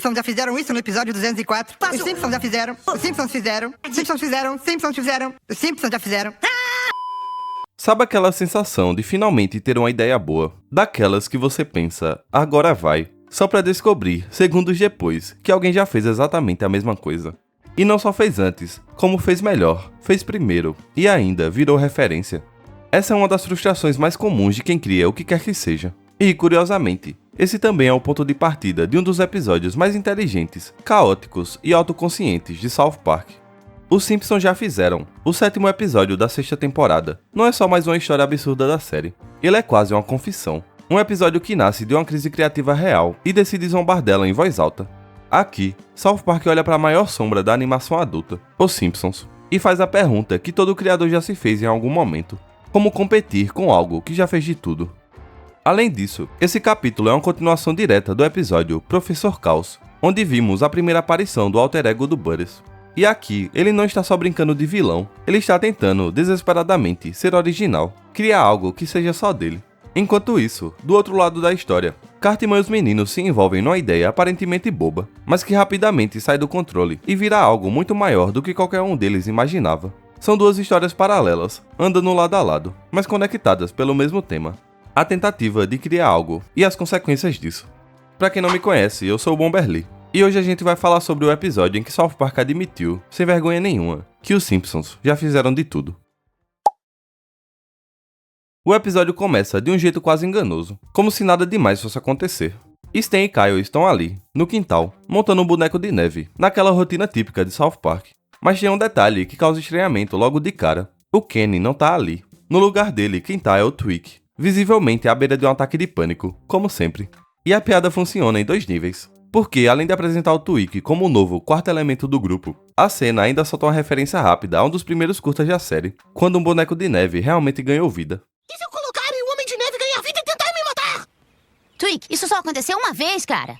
Simpsons já fizeram isso no episódio 204. Os Simpsons já fizeram. Os Simpsons fizeram. Os Simpsons fizeram. Os Simpsons fizeram. Os Simpsons já fizeram. Sabe aquela sensação de finalmente ter uma ideia boa? Daquelas que você pensa, agora vai. Só pra descobrir, segundos depois, que alguém já fez exatamente a mesma coisa. E não só fez antes, como fez melhor, fez primeiro e ainda virou referência. Essa é uma das frustrações mais comuns de quem cria o que quer que seja. E, curiosamente, esse também é o ponto de partida de um dos episódios mais inteligentes, caóticos e autoconscientes de South Park. Os Simpsons já fizeram, o 7º episódio da 6ª temporada. Não é só mais uma história absurda da série. Ele é quase uma confissão. Um episódio que nasce de uma crise criativa real e decide zombar dela em voz alta. Aqui, South Park olha para a maior sombra da animação adulta, os Simpsons, e faz a pergunta que todo criador já se fez em algum momento: como competir com algo que já fez de tudo? Além disso, esse capítulo é uma continuação direta do episódio Professor Caos, onde vimos a primeira aparição do alter ego do Butters. E aqui, ele não está só brincando de vilão, ele está tentando, desesperadamente, ser original, criar algo que seja só dele. Enquanto isso, do outro lado da história, Cartman e os meninos se envolvem numa ideia aparentemente boba, mas que rapidamente sai do controle e vira algo muito maior do que qualquer um deles imaginava. São duas histórias paralelas, andando lado a lado, mas conectadas pelo mesmo tema: a tentativa de criar algo e as consequências disso. Pra quem não me conhece, eu sou o Bomberly, e hoje a gente vai falar sobre o episódio em que South Park admitiu, sem vergonha nenhuma, que os Simpsons já fizeram de tudo. O episódio começa de um jeito quase enganoso, como se nada demais fosse acontecer. Stan e Kyle estão ali, no quintal, montando um boneco de neve, naquela rotina típica de South Park. Mas tem um detalhe que causa estranhamento logo de cara: o Kenny não tá ali. No lugar dele, quem tá é o Tweek, visivelmente à beira de um ataque de pânico, como sempre. E a piada funciona em 2 níveis. Porque, além de apresentar o Tweek como o novo 4º elemento do grupo, a cena ainda solta uma referência rápida a um dos primeiros curtas da série, quando um boneco de neve realmente ganhou vida. E se eu colocar e o Homem de Neve ganhar vida e tentar me matar? Tweek, isso só aconteceu uma vez, cara.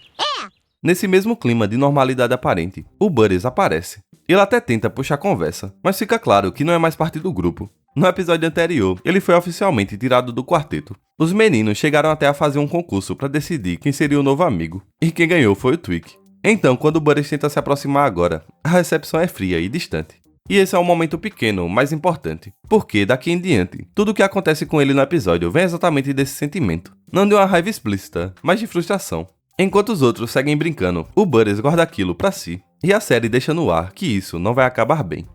Nesse mesmo clima de normalidade aparente, o Butters aparece. Ele até tenta puxar conversa, mas fica claro que não é mais parte do grupo. No episódio anterior, ele foi oficialmente tirado do quarteto. Os meninos chegaram até a fazer um concurso para decidir quem seria o novo amigo, e quem ganhou foi o Tweek. Então, quando o Butters tenta se aproximar agora, a recepção é fria e distante. E esse é um momento pequeno, mas importante, porque daqui em diante, tudo o que acontece com ele no episódio vem exatamente desse sentimento. Não de uma raiva explícita, mas de frustração. Enquanto os outros seguem brincando, o Butters guarda aquilo pra si, e a série deixa no ar que isso não vai acabar bem.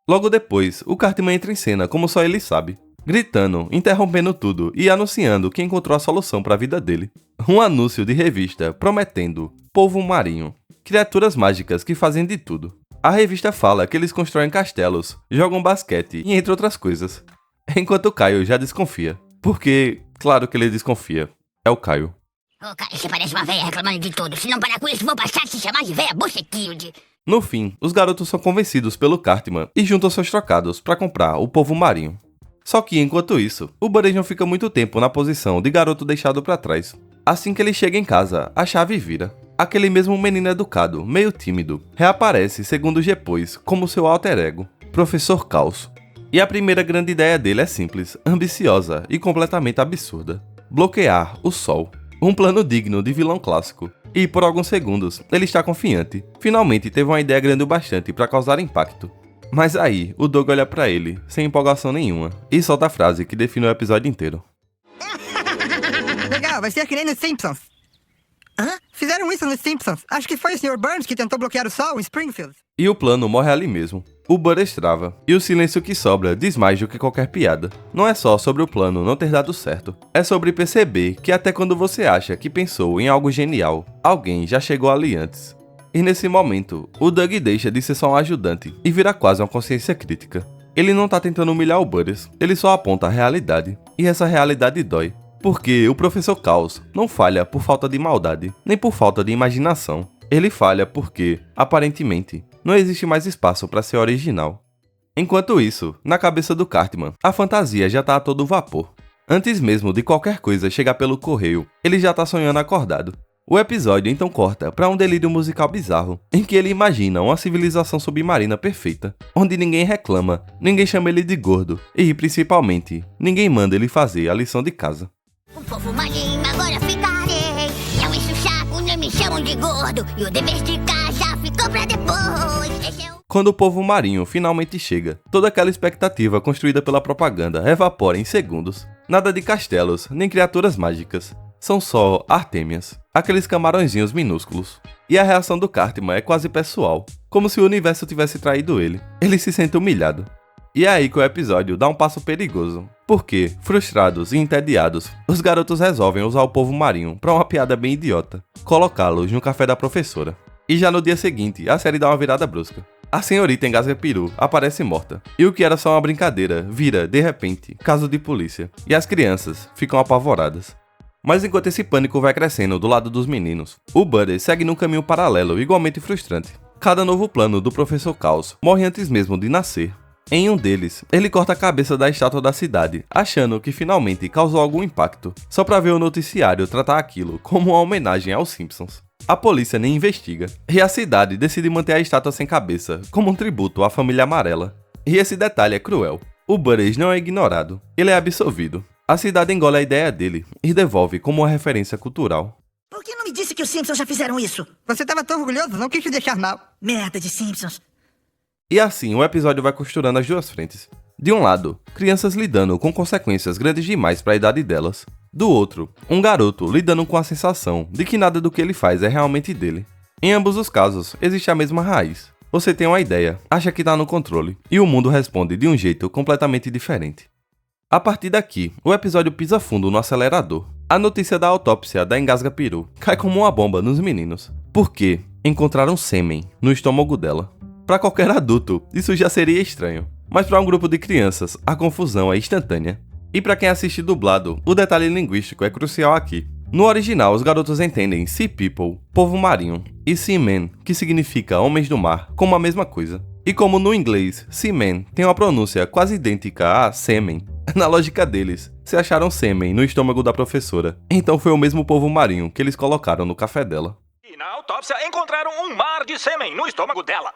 Logo depois, o Cartman entra em cena como só ele sabe, gritando, interrompendo tudo e anunciando que encontrou a solução para a vida dele. Um anúncio de revista prometendo polvo marinho, criaturas mágicas que fazem de tudo. A revista fala que eles constroem castelos, jogam basquete e entre outras coisas. Enquanto o Kyle já desconfia. Porque, claro que ele desconfia. É o Kyle. Ô, cara, você parece uma velha reclamando de tudo. Se não parar com isso, vou passar a se chamar de velha bucetilde. No fim, os garotos são convencidos pelo Cartman e juntam seus trocados para comprar o polvo marinho. Só que, enquanto isso, o Butters não fica muito tempo na posição de garoto deixado para trás. Assim que ele chega em casa, a chave vira. Aquele mesmo menino educado, meio tímido, reaparece segundos depois como seu alter ego, Professor Caos. E a primeira grande ideia dele é simples, ambiciosa e completamente absurda: bloquear o sol. Um plano digno de vilão clássico. E por alguns segundos, ele está confiante. Finalmente teve uma ideia grande o bastante para causar impacto. Mas aí, o Doug olha pra ele, sem empolgação nenhuma, e solta a frase que define o episódio inteiro. Legal, vai ser que nem nos Simpsons. Hã? Fizeram isso nos Simpsons. Acho que foi o Sr. Burns que tentou bloquear o sol em Springfield. E o plano morre ali mesmo. O Butters trava, e o silêncio que sobra diz mais do que qualquer piada. Não é só sobre o plano não ter dado certo, é sobre perceber que até quando você acha que pensou em algo genial, alguém já chegou ali antes. E nesse momento, o Doug deixa de ser só um ajudante e vira quase uma consciência crítica. Ele não tá tentando humilhar o Butters, ele só aponta a realidade, e essa realidade dói. Porque o Professor Caos não falha por falta de maldade, nem por falta de imaginação. Ele falha porque, aparentemente, não existe mais espaço para ser original. Enquanto isso, na cabeça do Cartman, a fantasia já tá a todo vapor. Antes mesmo de qualquer coisa chegar pelo correio, ele já tá sonhando acordado. O episódio então corta para um delírio musical bizarro, em que ele imagina uma civilização submarina perfeita, onde ninguém reclama, ninguém chama ele de gordo, e, principalmente, ninguém manda ele fazer a lição de casa. O povo marinho agora ficarei. Não enche o saco, nem me chama chamam de gordo. E o dever de casa ficou pra depois. Esse é o... Quando o povo marinho finalmente chega, toda aquela expectativa construída pela propaganda evapora em segundos. Nada de castelos, nem criaturas mágicas. São só artêmias, aqueles camarõezinhos minúsculos. E a reação do Cartman é quase pessoal, como se o universo tivesse traído ele. Ele se sente humilhado. E é aí que o episódio dá um passo perigoso. Porque, frustrados e entediados, os garotos resolvem usar o povo marinho pra uma piada bem idiota. Colocá-los no café da professora. E já no dia seguinte, a série dá uma virada brusca. A senhorita engasga peru, aparece morta. E o que era só uma brincadeira, vira, de repente, caso de polícia. E as crianças ficam apavoradas. Mas enquanto esse pânico vai crescendo do lado dos meninos, o Buddy segue num caminho paralelo igualmente frustrante. Cada novo plano do Professor Caos morre antes mesmo de nascer. Em um deles, ele corta a cabeça da estátua da cidade, achando que finalmente causou algum impacto, só pra ver o noticiário tratar aquilo como uma homenagem aos Simpsons. A polícia nem investiga, e a cidade decide manter a estátua sem cabeça, como um tributo à família amarela. E esse detalhe é cruel. O Butters não é ignorado, ele é absolvido. A cidade engole a ideia dele e devolve como uma referência cultural. Por que não me disse que os Simpsons já fizeram isso? Você tava tão orgulhoso, não quis te deixar mal. Merda de Simpsons. E assim, o episódio vai costurando as duas frentes. De um lado, crianças lidando com consequências grandes demais para a idade delas. Do outro, um garoto lidando com a sensação de que nada do que ele faz é realmente dele. Em ambos os casos, existe a mesma raiz. Você tem uma ideia, acha que está no controle, e o mundo responde de um jeito completamente diferente. A partir daqui, o episódio pisa fundo no acelerador. A notícia da autópsia da engasga peru cai como uma bomba nos meninos. Porque encontraram sêmen no estômago dela. Para qualquer adulto, isso já seria estranho. Mas para um grupo de crianças, a confusão é instantânea. E para quem assiste dublado, o detalhe linguístico é crucial aqui. No original, os garotos entendem Sea People, povo marinho, e Seamen, que significa homens do mar, como a mesma coisa. E como no inglês, Seamen tem uma pronúncia quase idêntica a sêmen, na lógica deles, se acharam sêmen no estômago da professora, então foi o mesmo povo marinho que eles colocaram no café dela. E na autópsia encontraram um mar de sêmen no estômago dela.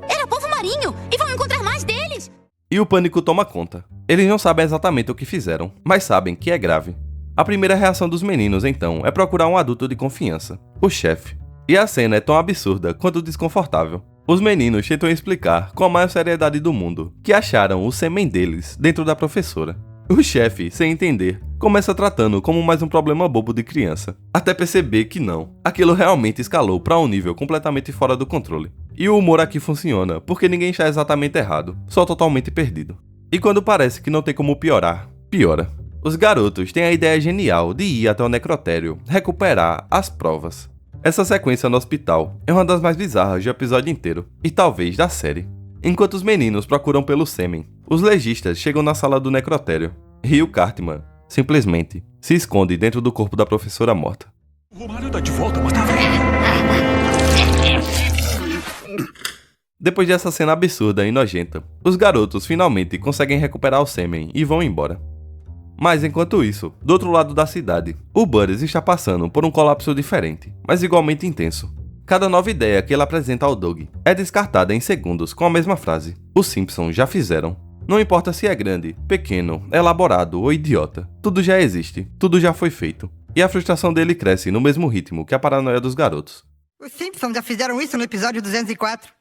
Era povo marinho e vão encontrar mais deles. E o pânico toma conta. Eles não sabem exatamente o que fizeram, mas sabem que é grave. A primeira reação dos meninos, então, é procurar um adulto de confiança, o chefe. E a cena é tão absurda quanto desconfortável. Os meninos tentam explicar com a maior seriedade do mundo que acharam o sêmen deles dentro da professora. O chefe, sem entender, começa tratando como mais um problema bobo de criança, até perceber que não, aquilo realmente escalou para um nível completamente fora do controle. E o humor aqui funciona, porque ninguém está exatamente errado, só totalmente perdido. E quando parece que não tem como piorar, piora. Os garotos têm a ideia genial de ir até o necrotério, recuperar as provas. Essa sequência no hospital é uma das mais bizarras do episódio inteiro, e talvez da série. Enquanto os meninos procuram pelo sêmen, os legistas chegam na sala do necrotério, e o Cartman, simplesmente, se esconde dentro do corpo da professora morta. O Romário tá de volta, mas tá velho. Depois dessa cena absurda e nojenta, os garotos finalmente conseguem recuperar o sêmen e vão embora. Mas enquanto isso, do outro lado da cidade, o Butters está passando por um colapso diferente, mas igualmente intenso. Cada nova ideia que ele apresenta ao Doug é descartada em segundos com a mesma frase: os Simpsons já fizeram. Não importa se é grande, pequeno, elaborado ou idiota, tudo já existe, tudo já foi feito. E a frustração dele cresce no mesmo ritmo que a paranoia dos garotos. Os Simpsons já fizeram isso no episódio 204.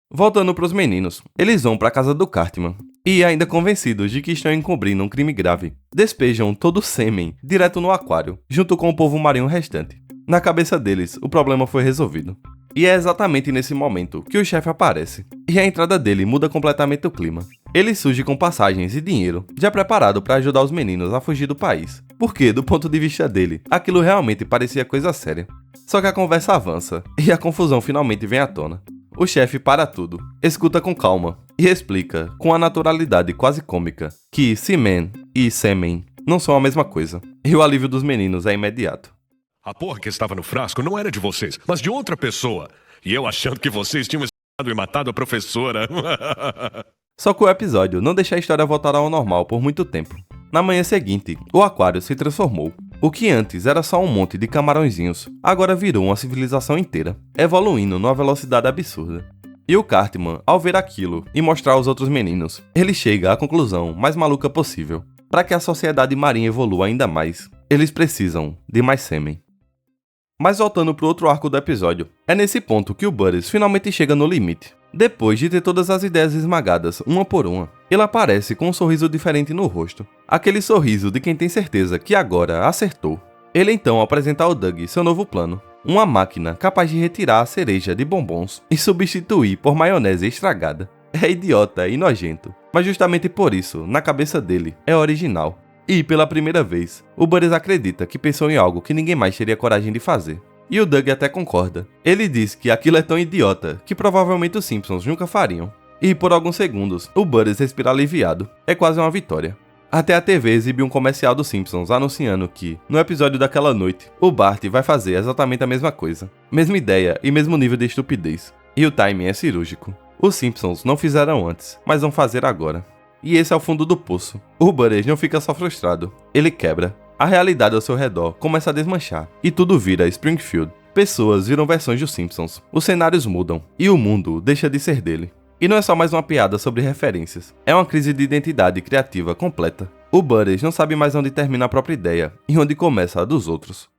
Voltando pros meninos, eles vão pra casa do Cartman. E ainda convencidos de que estão encobrindo um crime grave, despejam todo o sêmen direto no aquário, junto com o povo marinho restante. Na cabeça deles, o problema foi resolvido. E é exatamente nesse momento que o chefe aparece, e a entrada dele muda completamente o clima. Ele surge com passagens e dinheiro, já preparado para ajudar os meninos a fugir do país, porque, do ponto de vista dele, aquilo realmente parecia coisa séria. Só que a conversa avança, e a confusão finalmente vem à tona. O chefe para tudo, escuta com calma, e explica, com a naturalidade quase cômica, que semen e sêmen não são a mesma coisa, e o alívio dos meninos é imediato. A porra que estava no frasco não era de vocês, mas de outra pessoa. E eu achando que vocês tinham e matado a professora. Só que o episódio não deixa a história voltar ao normal por muito tempo. Na manhã seguinte, o aquário se transformou. O que antes era só um monte de camarõezinhos, agora virou uma civilização inteira, evoluindo numa velocidade absurda. E o Cartman, ao ver aquilo e mostrar aos outros meninos, ele chega à conclusão mais maluca possível. Para que a sociedade marinha evolua ainda mais, eles precisam de mais sêmen. Mas voltando pro outro arco do episódio, é nesse ponto que o Butters finalmente chega no limite. Depois de ter todas as ideias esmagadas, uma por uma, ele aparece com um sorriso diferente no rosto. Aquele sorriso de quem tem certeza que agora acertou. Ele então apresenta ao Doug seu novo plano. Uma máquina capaz de retirar a cereja de bombons e substituir por maionese estragada. É idiota e nojento, mas justamente por isso, na cabeça dele, é original. E, pela primeira vez, o Butters acredita que pensou em algo que ninguém mais teria coragem de fazer. E o Doug até concorda. Ele diz que aquilo é tão idiota que provavelmente os Simpsons nunca fariam. E por alguns segundos, o Butters respira aliviado. É quase uma vitória. Até a TV exibe um comercial dos Simpsons anunciando que, no episódio daquela noite, o Bart vai fazer exatamente a mesma coisa. Mesma ideia e mesmo nível de estupidez. E o timing é cirúrgico. Os Simpsons não fizeram antes, mas vão fazer agora. E esse é o fundo do poço. O Butters não fica só frustrado, ele quebra. A realidade ao seu redor começa a desmanchar, e tudo vira Springfield. Pessoas viram versões dos Simpsons, os cenários mudam, e o mundo deixa de ser dele. E não é só mais uma piada sobre referências, é uma crise de identidade criativa completa. O Butters não sabe mais onde termina a própria ideia, e onde começa a dos outros.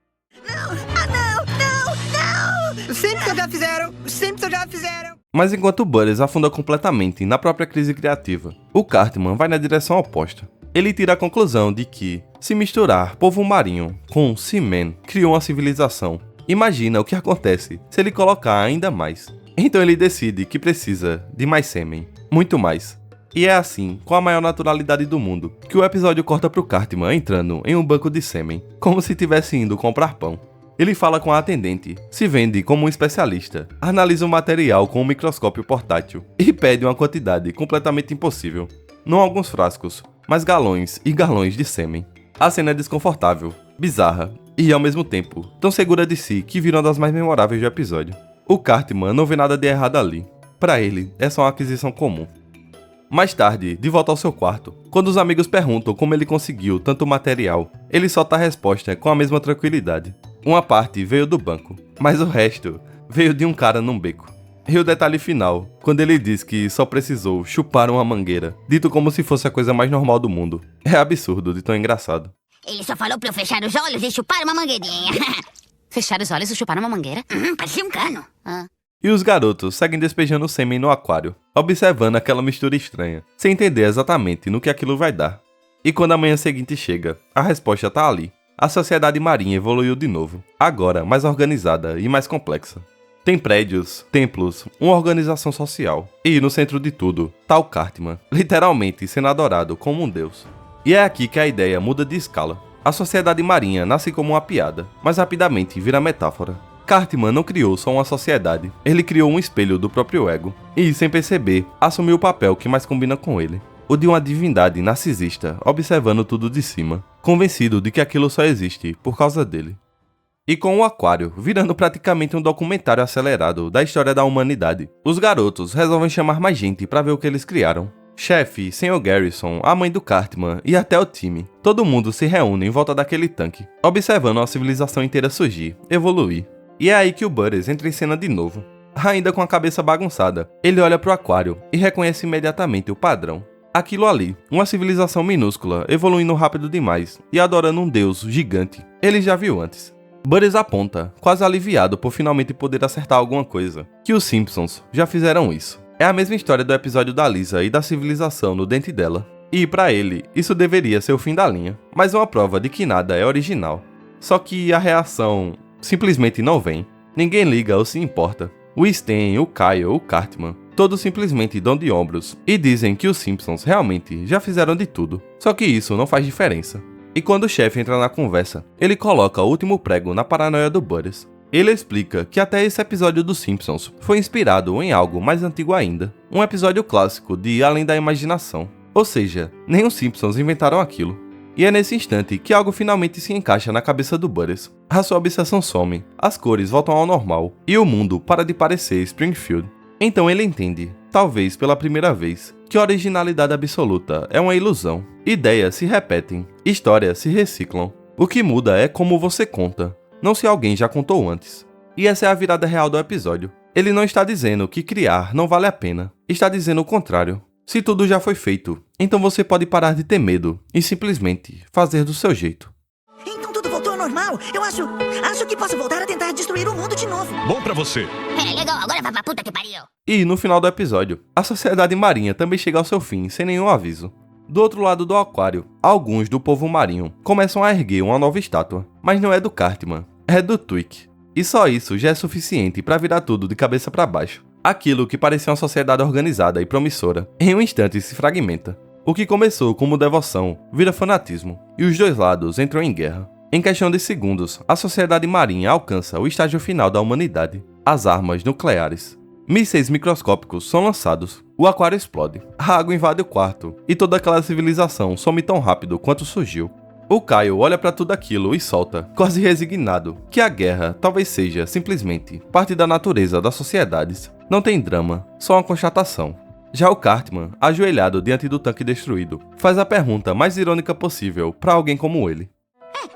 Os Simpsons já fizeram! Os Simpsons já fizeram! Mas enquanto o Butters afunda completamente na própria crise criativa, o Cartman vai na direção oposta. Ele tira a conclusão de que, se misturar povo marinho com Seaman criou uma civilização, imagina o que acontece se ele colocar ainda mais. Então ele decide que precisa de mais sêmen, muito mais. E é assim, com a maior naturalidade do mundo, que o episódio corta pro Cartman entrando em um banco de sêmen, como se estivesse indo comprar pão. Ele fala com a atendente, se vende como um especialista, analisa o material com um microscópio portátil e pede uma quantidade completamente impossível. Não alguns frascos, mas galões e galões de sêmen. A cena é desconfortável, bizarra e, ao mesmo tempo, tão segura de si que vira uma das mais memoráveis do episódio. O Cartman não vê nada de errado ali. Pra ele, é só uma aquisição comum. Mais tarde, de volta ao seu quarto, quando os amigos perguntam como ele conseguiu tanto material, ele solta a resposta com a mesma tranquilidade. Uma parte veio do banco, mas o resto veio de um cara num beco. E o detalhe final, quando ele diz que só precisou chupar uma mangueira, dito como se fosse a coisa mais normal do mundo. É absurdo de tão engraçado. Ele só falou pra eu fechar os olhos e chupar uma mangueirinha. Fechar os olhos e chupar uma mangueira? Parecia um cano. E os garotos seguem despejando sêmen no aquário, observando aquela mistura estranha, sem entender exatamente no que aquilo vai dar. E quando a manhã seguinte chega, a resposta tá ali. A sociedade marinha evoluiu de novo, agora mais organizada e mais complexa. Tem prédios, templos, uma organização social. E no centro de tudo, tá o Cartman, literalmente sendo adorado como um deus. E é aqui que a ideia muda de escala. A sociedade marinha nasce como uma piada, mas rapidamente vira metáfora. Cartman não criou só uma sociedade, ele criou um espelho do próprio ego. E, sem perceber, assumiu o papel que mais combina com ele. O de uma divindade narcisista, observando tudo de cima, convencido de que aquilo só existe por causa dele. E com o aquário virando praticamente um documentário acelerado da história da humanidade, os garotos resolvem chamar mais gente para ver o que eles criaram. Chefe, Sr. Garrison, a mãe do Cartman e até o time, todo mundo se reúne em volta daquele tanque, observando a civilização inteira surgir, evoluir. E é aí que o Butters entra em cena de novo. Ainda com a cabeça bagunçada, ele olha pro aquário e reconhece imediatamente o padrão. Aquilo ali, uma civilização minúscula, evoluindo rápido demais e adorando um deus gigante. Ele já viu antes. Butters aponta, quase aliviado por finalmente poder acertar alguma coisa, que os Simpsons já fizeram isso. É a mesma história do episódio da Lisa e da civilização no dente dela. E pra ele, isso deveria ser o fim da linha, mas uma prova de que nada é original. Só que a reação simplesmente não vem. Ninguém liga ou se importa. O Stan, o Kyle, o Cartman, todos simplesmente dão de ombros e dizem que os Simpsons realmente já fizeram de tudo. Só que isso não faz diferença. E quando o chefe entra na conversa, ele coloca o último prego na paranoia do Butters. Ele explica que até esse episódio dos Simpsons foi inspirado em algo mais antigo ainda, um episódio clássico de Além da Imaginação. Ou seja, nem os Simpsons inventaram aquilo. E é nesse instante que algo finalmente se encaixa na cabeça do Butters. A sua obsessão some, as cores voltam ao normal e o mundo para de parecer Springfield. Então ele entende, talvez pela primeira vez, que a originalidade absoluta é uma ilusão. Ideias se repetem, histórias se reciclam. O que muda é como você conta, não se alguém já contou antes. E essa é a virada real do episódio. Ele não está dizendo que criar não vale a pena, está dizendo o contrário. Se tudo já foi feito, então você pode parar de ter medo e simplesmente fazer do seu jeito. Então tudo voltou ao normal. Eu acho que posso voltar a tentar destruir o mundo de novo. Bom pra você. É, legal, agora vai pra puta que pariu. E no final do episódio, a Sociedade Marinha também chega ao seu fim sem nenhum aviso. Do outro lado do aquário, alguns do povo marinho começam a erguer uma nova estátua, mas não é do Cartman, é do Tweek. E só isso já é suficiente para virar tudo de cabeça para baixo. Aquilo que parecia uma sociedade organizada e promissora, em um instante se fragmenta. O que começou como devoção vira fanatismo, e os dois lados entram em guerra. Em questão de segundos, a Sociedade Marinha alcança o estágio final da humanidade, as armas nucleares. Mísseis microscópicos são lançados, o aquário explode, a água invade o quarto, e toda aquela civilização some tão rápido quanto surgiu. O Kyle olha pra tudo aquilo e solta, quase resignado, que a guerra talvez seja, simplesmente, parte da natureza das sociedades. Não tem drama, só uma constatação. Já o Cartman, ajoelhado diante do tanque destruído, faz a pergunta mais irônica possível pra alguém como ele.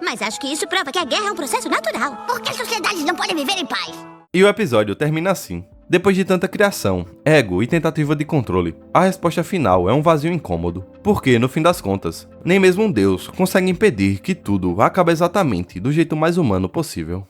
Mas acho que isso prova que a guerra é um processo natural. Por que as sociedades não podem viver em paz? E o episódio termina assim. Depois de tanta criação, ego e tentativa de controle, a resposta final é um vazio incômodo, porque, no fim das contas, nem mesmo um Deus consegue impedir que tudo acabe exatamente do jeito mais humano possível.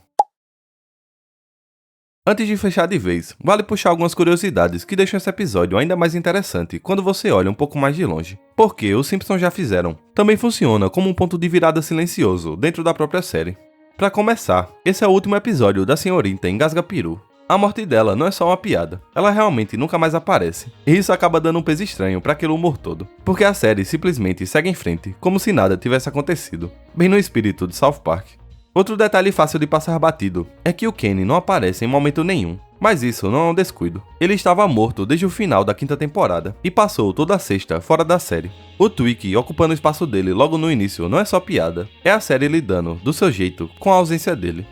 Antes de fechar de vez, vale puxar algumas curiosidades que deixam esse episódio ainda mais interessante quando você olha um pouco mais de longe. Porque os Simpsons já fizeram, também funciona como um ponto de virada silencioso dentro da própria série. Pra começar, esse é o último episódio da senhorita Engasga Peru. A morte dela não é só uma piada, ela realmente nunca mais aparece. E isso acaba dando um peso estranho para aquele humor todo, porque a série simplesmente segue em frente, como se nada tivesse acontecido, bem no espírito de South Park. Outro detalhe fácil de passar batido é que o Kenny não aparece em momento nenhum, mas isso não é um descuido. Ele estava morto desde o final da 5ª temporada e passou toda a 6ª fora da série. O Tweek ocupando o espaço dele logo no início não é só piada, é a série lidando, do seu jeito, com a ausência dele.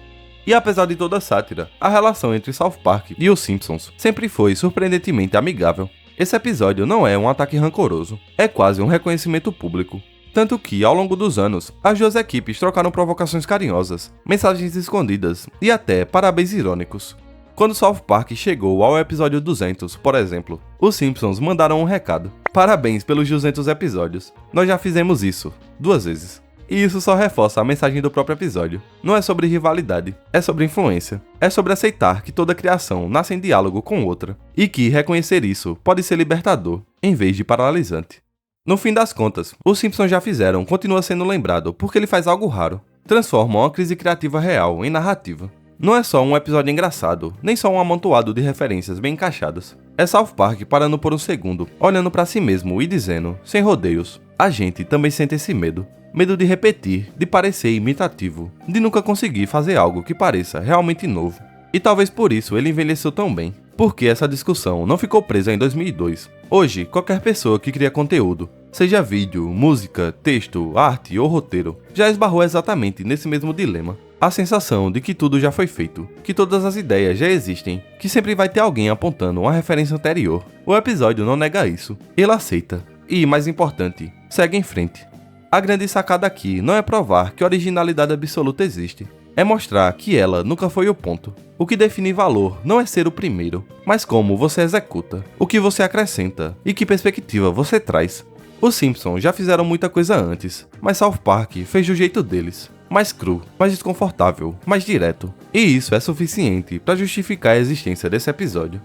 E apesar de toda a sátira, a relação entre South Park e os Simpsons sempre foi surpreendentemente amigável. Esse episódio não é um ataque rancoroso, é quase um reconhecimento público. Tanto que, ao longo dos anos, as duas equipes trocaram provocações carinhosas, mensagens escondidas e até parabéns irônicos. Quando South Park chegou ao episódio 200, por exemplo, os Simpsons mandaram um recado. Parabéns pelos 200 episódios. Nós já fizemos isso, 2 vezes. E isso só reforça a mensagem do próprio episódio. Não é sobre rivalidade, é sobre influência. É sobre aceitar que toda criação nasce em diálogo com outra. E que reconhecer isso pode ser libertador, em vez de paralisante. No fim das contas, os Simpsons já fizeram continua sendo lembrado porque ele faz algo raro. Transforma uma crise criativa real em narrativa. Não é só um episódio engraçado, nem só um amontoado de referências bem encaixadas. É South Park parando por um segundo, olhando pra si mesmo e dizendo, sem rodeios, a gente também sente esse medo. Medo de repetir, de parecer imitativo, de nunca conseguir fazer algo que pareça realmente novo. E talvez por isso ele envelheceu tão bem, porque essa discussão não ficou presa em 2002. Hoje, qualquer pessoa que cria conteúdo, seja vídeo, música, texto, arte ou roteiro, já esbarrou exatamente nesse mesmo dilema. A sensação de que tudo já foi feito, que todas as ideias já existem, que sempre vai ter alguém apontando uma referência anterior. O episódio não nega isso, ele aceita, e, mais importante, segue em frente. A grande sacada aqui não é provar que originalidade absoluta existe, é mostrar que ela nunca foi o ponto. O que define valor não é ser o primeiro, mas como você executa, o que você acrescenta e que perspectiva você traz. Os Simpsons já fizeram muita coisa antes, mas South Park fez do jeito deles. Mais cru, mais desconfortável, mais direto. E isso é suficiente para justificar a existência desse episódio.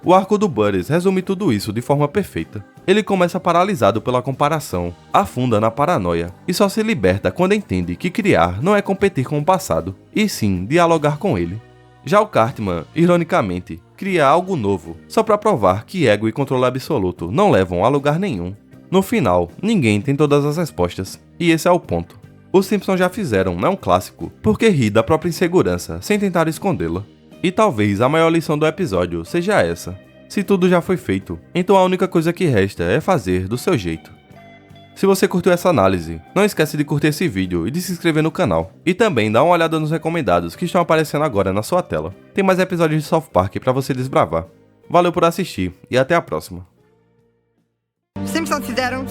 O arco do Butters resume tudo isso de forma perfeita. Ele começa paralisado pela comparação, afunda na paranoia e só se liberta quando entende que criar não é competir com o passado, e sim dialogar com ele. Já o Cartman, ironicamente, cria algo novo, só para provar que ego e controle absoluto não levam a lugar nenhum. No final, ninguém tem todas as respostas, e esse é o ponto. Os Simpsons já fizeram, não é um clássico, porque ri da própria insegurança sem tentar escondê-la. E talvez a maior lição do episódio seja essa. Se tudo já foi feito, então a única coisa que resta é fazer do seu jeito. Se você curtiu essa análise, não esquece de curtir esse vídeo e de se inscrever no canal. E também dá uma olhada nos recomendados que estão aparecendo agora na sua tela. Tem mais episódios de South Park para você desbravar. Valeu por assistir e até a próxima. Simpsons fizeram.